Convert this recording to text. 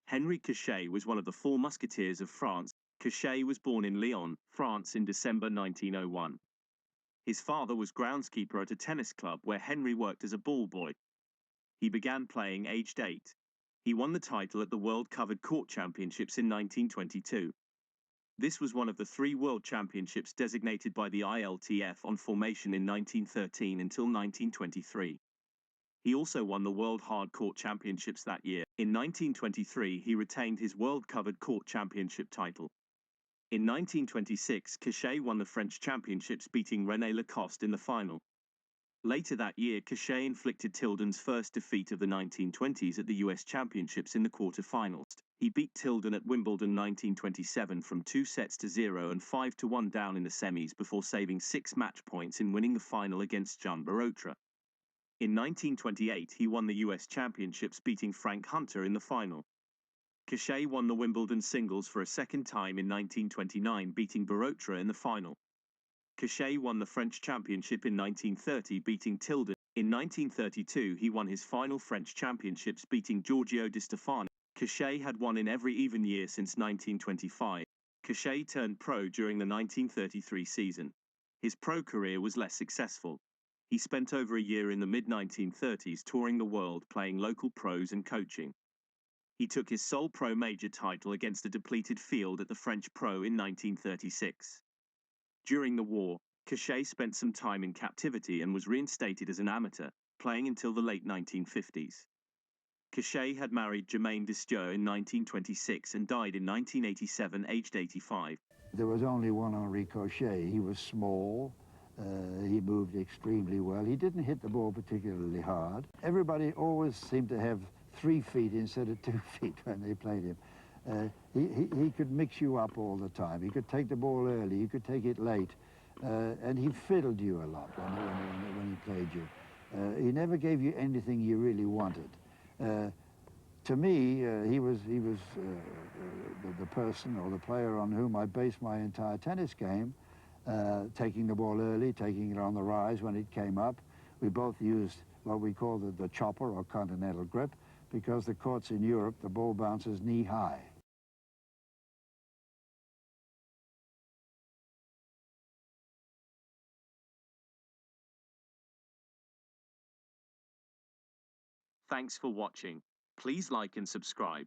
Henri Cochet was one of the Four Musketeers of France. Cochet was born in Lyon, France in December 1901. His father was groundskeeper at a tennis club where Henri worked as a ball boy. He began playing aged 8. He won the title at the World Covered Court Championships in 1922. This was one of the 3 world championships designated by the ILTF on formation in 1913 until 1923. He also won the World Hard Court Championships that year. In 1923, he retained his World Covered Court Championship title. In 1926, Cochet won the French Championships, beating René Lacoste in the final. Later that year, Cochet inflicted Tilden's first defeat of the 1920s at the US Championships in the quarterfinals. He beat Tilden at Wimbledon 1927 from 2-0 and 5-1 down in the semis before saving 6 match points in winning the final against John Barotra. In 1928, he won the US Championships, beating Frank Hunter in the final. Cochet won the Wimbledon singles for a second time in 1929, beating Barotra in the final. Cochet won the French Championship in 1930, beating Tilden. In 1932, he won his final French Championships, beating Giorgio Di Stefano. Cochet had won in every even year since 1925. Cochet turned pro during the 1933 season. His pro career was less successful. He spent over a year in the mid-1930s touring the world, playing local pros and coaching. He took his sole pro major title against a depleted field at the French Pro in 1936. During the war, Cochet spent some time in captivity and was reinstated as an amateur, playing until the late 1950s. Cochet had married Germaine Destieux in 1926 and died in 1987, aged 85. There was only one Henri Cochet. He was small. He moved extremely well. He didn't hit the ball particularly hard. Everybody always seemed to have 3 feet instead of 2 feet when they played him. He could mix you up all the time. He could take the ball early, he could take it late, and he fiddled you a lot when he played you. He never gave you anything you really wanted. To me, he was the person or the player on whom I based my entire tennis game. Taking the ball early, taking it on the rise when it came up. We both used what we call the chopper or continental grip, because the courts in Europe, the ball bounces knee high. Thanks for watching. Please like and subscribe.